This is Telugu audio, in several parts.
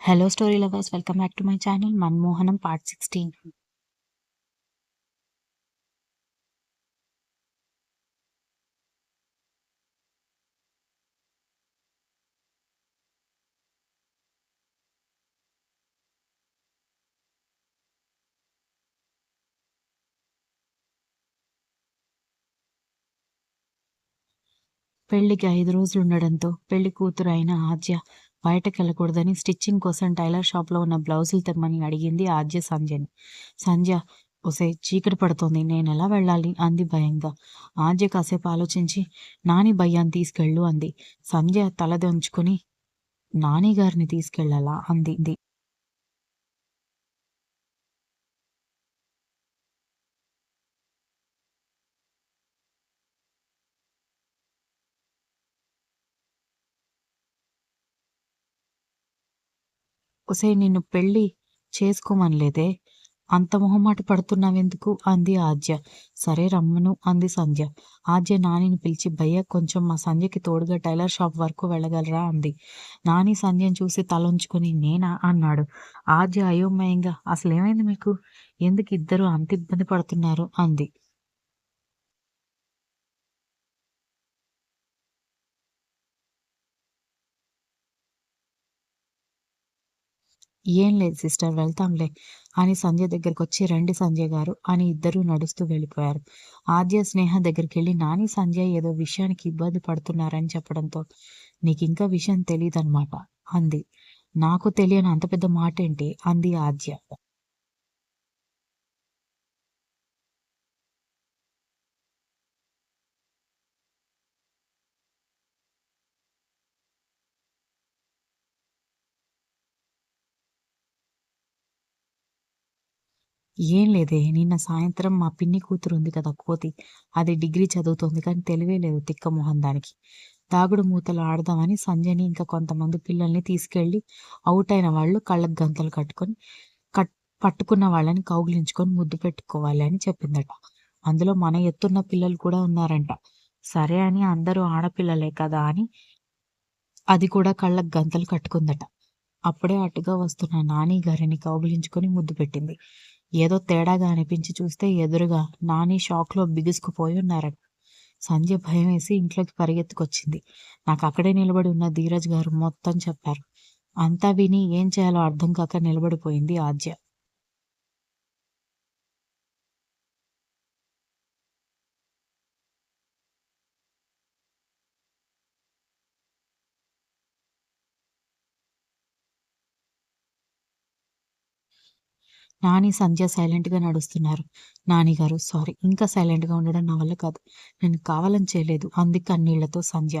Hello story lovers, welcome back to my channel 'Manmohanam' part 16. పెళ్లికి 5 రోజులుండడంతో పెళ్లి కూతురు అయిన ఆద్య బయటకెళ్ళకూడదని స్టిచ్చింగ్ కోసం టైలర్ షాప్‌లో ఉన్న బ్లౌజులు తెమ్మని అడిగింది ఆద్య సంధ్యని. సంధ్య "ఒసేయ్ చీకటి పడుతోంది. నేనెలా వెళ్ళాలి?" అంది భయంగా. ఆద్య కాసేపు ఆలోచించి "నాని భయ్యాని తీసుకెళ్ళు" అంది. సంధ్య తలదొంచుకొని "నాని గారిని తీసుకెళ్ళాలా?" అంది. ఒసేయ్ నిన్ను పెళ్లి చేసుకోమనలేదే! అంత మొహమాట పడుతున్నావెందుకు? అంది ఆద్య. సరే రమ్మను అంది సంధ్య. ఆద్య నానిని పిలిచి భయ్యా కొంచెం మా సంధ్యకి తోడుగా టైలర్ షాప్ వరకు వెళ్ళగలరా? అంది. నాని సంధ్యని చూసి తలొంచుకొని నేనా? అన్నాడు. ఆద్య అయోమయంగా అసలేమైంది మీకు? ఎందుకు ఇద్దరూ అంత ఇబ్బంది పడుతున్నారు? అంది. "ఏం లేదు సిస్టర్ వెళ్తాంలే" అని సంధ్య దగ్గరకొచ్చి రండి సంధ్య గారు అని ఇద్దరూ నడుస్తూ వెళ్ళిపోయారు. ఆద్య, స్నేహ దగ్గరికెళ్ళి నాని, సంధ్య ఏదో విషయానికి ఇబ్బంది పడుతున్నారని చెప్పడంతో "నీకింకా విషయం తెలీదనమాట" అంది. "నాకు తెలియని అంత పెద్ద మాటేంటి?" అంది ఆద్య. "ఏం లేదే నిన్న సాయంత్రం మా పిన్ని కూతురుంది కదా కోతి, అది డిగ్రీ చదువుతోంది కానీ తెలివే లేదు తిక్క మొహం దానికి. దాగుడు మూతలు ఆడదామని సంధ్యని ఇంకా కొంతమంది పిల్లల్ని తీసుకెళ్ళి ఔట్ అయిన వాళ్ళు కళ్ళకి గంతలు కట్టుకొని కట్ పట్టుకున్న వాళ్ళని కౌగిలించుకొని ముద్దు పెట్టుకోవాలి అని చెప్పిందట. అందులో మన ఎత్తున్న పిల్లలు కూడా ఉన్నారంట. సరే అని అందరూ ఆడపిల్లలే కదా అని అది కూడా కళ్ళకి గంతలు కట్టుకుందట. అప్పుడే అటుగా వస్తున్న నాని గారిని కౌగిలించుకొని ముద్దు పెట్టింది. ఏదో తేడాగా అనిపించి చూస్తే ఎదురుగా నాని షాక్‌లో బిగుసుకుపోయి ఉన్నారట. సంధ్య భయమేసి ఇంట్లోకి పరిగెత్తుకొచ్చింది. నాకక్కడే నిలబడి ఉన్న ధీరజ్ గారు మొత్తం చెప్పారు. అంతా విని ఏం చేయాలో అర్థం కాక నిలబడిపోయింది ఆద్య. నాని, సంధ్య సైలెంట్‌గా నడుస్తున్నారు. నానిగారు సారీ ఇంకా సైలెంట్‌గా ఉండడం నా వల్ల కాదు. నేను కావాలని చేయలేదు అంది కన్నీళ్లతో సంధ్య.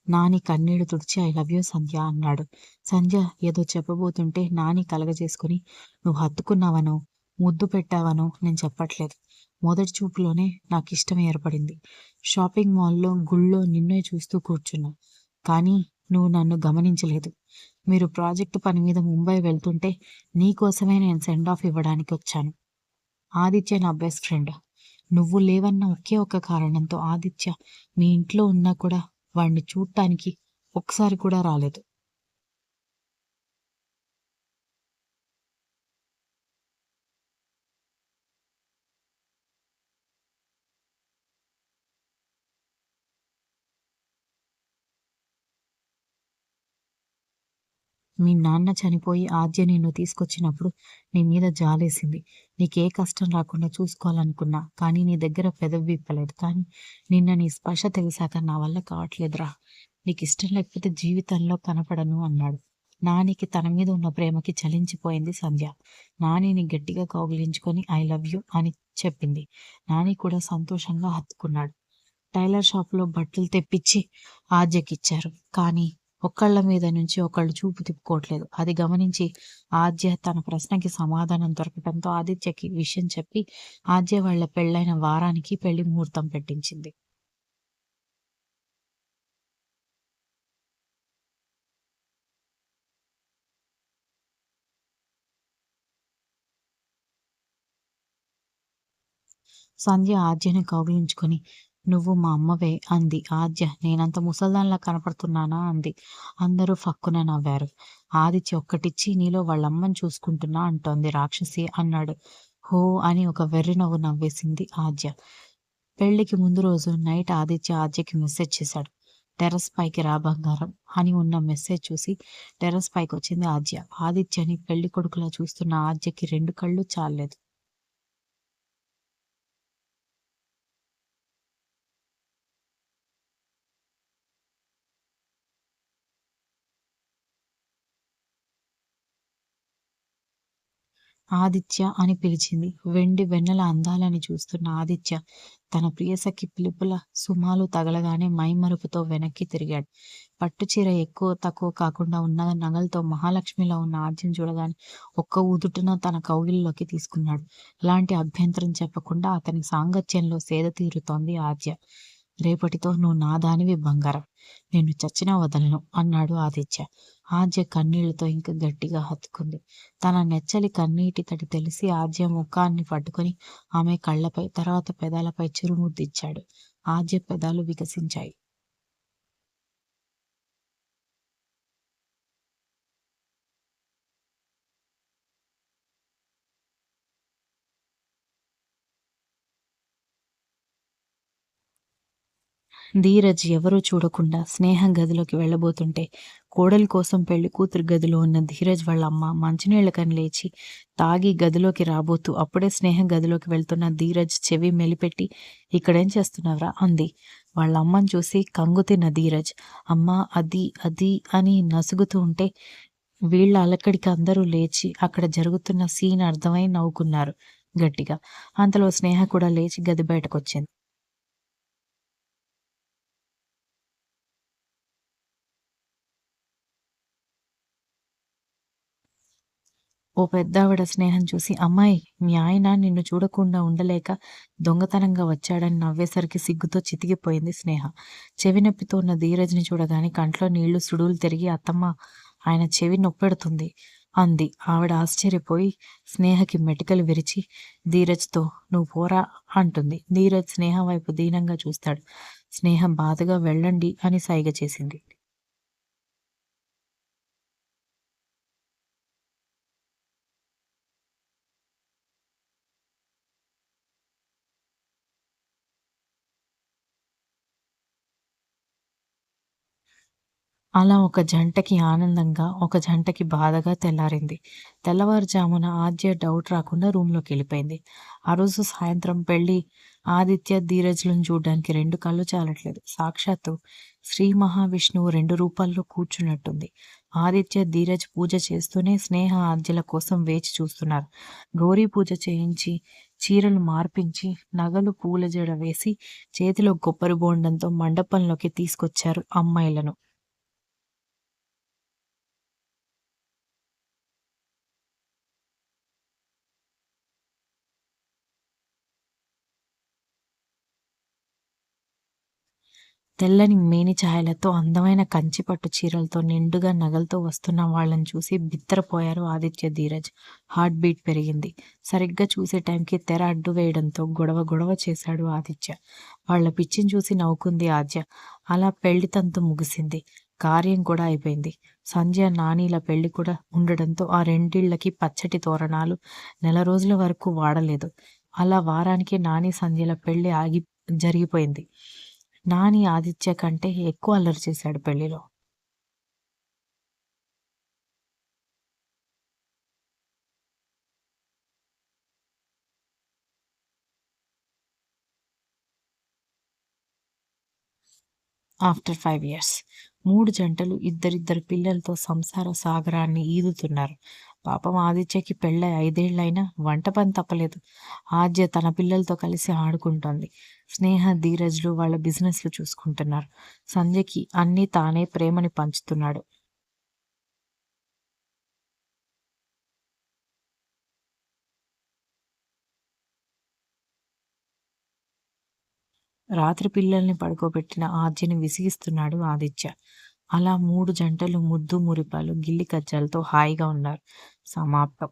నాని కన్నీళ్లు తుడిచి ఐ లవ్ యూ సంధ్య అన్నాడు. సంధ్య ఏదో చెప్పబోతుంటే నాని కలగజేసుకొని నువ్వు హత్తుకున్నావనో, ముద్దు పెట్టావనో నేను చెప్పట్లేదు. మొదటి చూపులోనే నాకిష్టం ఏర్పడింది. షాపింగ్ మాల్‌లో, గుళ్ళో నిన్నే చూస్తూ కూర్చున్నా. కానీ నువ్వు నన్ను గమనించలేదు. మీరు ప్రాజెక్ట్ పని మీద ముంబై వెళ్తుంటే నీకోసమే నేను సెండ్ ఆఫ్ ఇవ్వడానికొచ్చాను. ఆదిత్య నా బెస్ట్ ఫ్రెండ్. నువ్వు లేవన్న ఒకే ఒక్క కారణంతో ఆదిత్య మీ ఇంట్లో ఉన్నా కూడా వాడిని చూడటానికి ఒక్కసారి కూడా రాలేదు. మీ నాన్న చనిపోయి ఆద్య నిన్ను తీసుకొచ్చినప్పుడు నీ మీద జాలేసింది. నీకే కష్టం రాకుండా చూసుకోవాలనుకున్నా. కానీ నీ దగ్గర పెదవి విప్పలేదు. కానీ నిన్న నీ స్పర్శ తెలిసాక నా వల్ల కావట్లేదురా. నీకిష్టం లేకపోతే జీవితంలో కనపడను అన్నాడు. నానికి తన మీద ఉన్న ప్రేమకి చలించిపోయింది సంధ్య. నానిని గట్టిగా కౌగిలించుకొని ఐ లవ్ యూ అని చెప్పింది. నాని కూడా సంతోషంగా హత్తుకున్నాడు. టైలర్ షాప్‌లో బట్టలు తెప్పిచ్చి ఆద్యకిచ్చారు. కానీ ఒకళ్ళ మీద నుంచి ఒకళ్ళు చూపు తిప్పుకోవట్లేదు. అది గమనించి ఆద్య తన ప్రశ్నకి సమాధానం దొరకటంతో ఆదిత్యకి విషయం చెప్పి ఆద్య వాళ్ళ పెళ్ళైన వారానికి పెళ్లి ముహూర్తం పెట్టించింది. సంధ్య ఆద్యని కౌగిలించుకొని నువ్వు మా అమ్మవే అంది ఆద్య. నేనంత ముసల్దానిలా కనపడుతున్నానా అంది. అందరూ ఫక్కున నవ్వారు. ఆదిత్య ఒక్కటిచ్చి నీలో వాళ్ళమ్మని చూసుకుంటున్నా అంటోంది రాక్షసి అన్నాడు. హో అని ఒక వెర్రి నవ్వు నవ్వేసింది ఆద్య. పెళ్లికి ముందు రోజు నైట్ ఆదిత్య ఆద్యకి మెసేజ్ చేశాడు. టెర్రస్ పైకి రా బంగారం అని ఉన్న మెసేజ్ చూసి టెర్రస్ పైకొచ్చింది ఆద్య. ఆదిత్యని పెళ్లి కొడుకులా చూస్తున్న ఆద్యకి 2 కళ్ళు చాలలేదు. ఆదిత్య అని పిలిచింది. వెండి వెన్నెల అందాలని చూస్తున్న ఆదిత్య తన ప్రియసఖి పిలుపుల సుమాలు తగలగానే మైమరుపుతో వెనక్కి తిరిగాడు. పట్టుచీర ఎక్కువ తక్కువ కాకుండా ఉన్న నగలతో మహాలక్ష్మిలా ఉన్న ఆద్యను చూడగానే ఒక్క ఊదుటున తన కౌగిలిలోకి తీసుకున్నాడు. ఎలాంటి అభ్యంతరం చెప్పకుండా అతని సాంగత్యంలో సేద తీరుతోంది ఆద్య. రేపటితో నువ్వు నా దానివి బంగారం. నేను చచ్చినా వదలను అన్నాడు ఆదిత్య. ఆద్య కన్నీళ్లతో ఇంకా గట్టిగా హత్తుకుంది. తన నెచ్చలి కన్నీటి తడి తెలిసి ఆద్య ముఖాన్ని పట్టుకొని ఆమె కళ్ళపై తర్వాత పెదాలపై చిరుముద్దిచ్చాడు. ఆద్య పెదాలు వికసించాయి. ధీరజ్ ఎవరూ చూడకుండా స్నేహం గదిలోకి వెళ్ళబోతుంటే కోడలి కోసం పెళ్లి కూతురు గదిలో ఉన్న ధీరజ్ వాళ్ళ అమ్మ మంచినీళ్ళకని లేచి తాగి గదిలోకి రాబోతూ అప్పుడే స్నేహం గదిలోకి వెళ్తున్న ధీరజ్ చెవి మెలిపెట్టి ఇక్కడేం చేస్తున్నావురా అంది. వాళ్ళ అమ్మని చూసి కంగుతిన్న ధీరజ్ అమ్మా అది అది అని నసుగుతూ ఉంటే వీళ్ళ అలకడికి అందరూ లేచి అక్కడ జరుగుతున్న సీన్ అర్థమై నవ్వుకున్నారు గట్టిగా. అంతలో స్నేహ కూడా లేచి గది బయటకొచ్చింది. ఓ పెద్దావిడ స్నేహం చూసి అమ్మాయి మీ ఆయన నిన్ను చూడకుండా ఉండలేక దొంగతనంగా వచ్చాడని నవ్వేసరికి సిగ్గుతో చితికిపోయింది స్నేహ. చెవి నొప్పితో ఉన్న ధీరజ్ని చూడగానే కంట్లో నీళ్లు సుడులు తిరిగి అత్తమ్మ ఆయన చెవి నొప్పెడుతుంది అంది. ఆవిడ ఆశ్చర్యపోయి స్నేహకి మెటికలు విరిచి ధీరజ్తో నువ్వు పోరా అంటుంది. ధీరజ్ స్నేహ వైపు దీనంగా చూస్తాడు. స్నేహ బాధగా వెళ్ళండి అని సైగ చేసింది. అలా ఒక జంటకి ఆనందంగా, ఒక జంటకి బాధగా తెల్లారింది. తెల్లవారుజామున ఆద్య డౌట్ రాకుండా రూమ్‌లోకెళ్ళిపోయింది. ఆ రోజు సాయంత్రం పెళ్లి ఆదిత్య, ధీరజ్‌లను చూడ్డానికి 2 కళ్ళు చాలట్లేదు. సాక్షాత్తు శ్రీ మహావిష్ణువు 2 రూపాల్లో కూర్చున్నట్టుంది. ఆదిత్య, ధీరజ్ పూజ చేస్తూనే స్నేహ, ఆద్యల కోసం వేచి చూస్తున్నారు. గౌరీ పూజ చేయించి, చీరలు మార్పించి, నగలు పూల జడ వేసి, చేతిలో కొబ్బరి బోండంతో మండపంలోకి తీసుకొచ్చారు అమ్మాయిలను. తెల్లని మేని ఛాయలతో, అందమైన కంచి పట్టు చీరలతో, నిండుగా నగలతో వస్తున్న వాళ్ళని చూసి బిత్తరపోయారు ఆదిత్య, ధీరజ్. హార్ట్ బీట్ పెరిగింది. సరిగ్గా చూసే టైంకి తెర అడ్డు వేయడంతో గొడవ గొడవ చేశాడు ఆదిత్య. వాళ్ళ పిచ్చిని చూసి నవ్వుకుంది ఆద్య. అలా పెళ్లి తంతు ముగిసింది. కార్యం కూడా అయిపోయింది. సంధ్య, నానీల పెళ్లి కూడా ఉండడంతో ఆ రెండిళ్ళకి పచ్చటి తోరణాలు నెల రోజుల వరకు వాడలేదు. అలా వారానికే నాని, సంధ్యల పెళ్లి జరిగిపోయింది. నాని ఆదిత్య కంటే ఎక్కువ అల్లరి చేశాడు పెళ్లిలో. ఆఫ్టర్ 5 ఇయర్స్ 3 జంటలు ఇద్దరిద్దరు పిల్లలతో సంసార సాగరాన్ని ఈదుతున్నారు. పాపం ఆదిత్యకి పెళ్ళై 5 ఏళ్లయినా వంట పని తప్పలేదు. ఆద్య తన పిల్లలతో కలిసి ఆడుకుంటోంది. స్నేహ, ధీరజ్‌లు వాళ్ళ బిజినెస్‌లు చూసుకుంటున్నారు. సంధ్యకి అన్నీ తానే ప్రేమని పంచుతున్నాడు. రాత్రి పిల్లల్ని పడుకోబెట్టిన ఆద్యని విసిగిస్తున్నాడు ఆదిత్య. అలా 3 జంటలు ముద్దు మురిపాలు, గిల్లి కజ్జాలతో హాయిగా ఉన్నారు. సమాప్తం.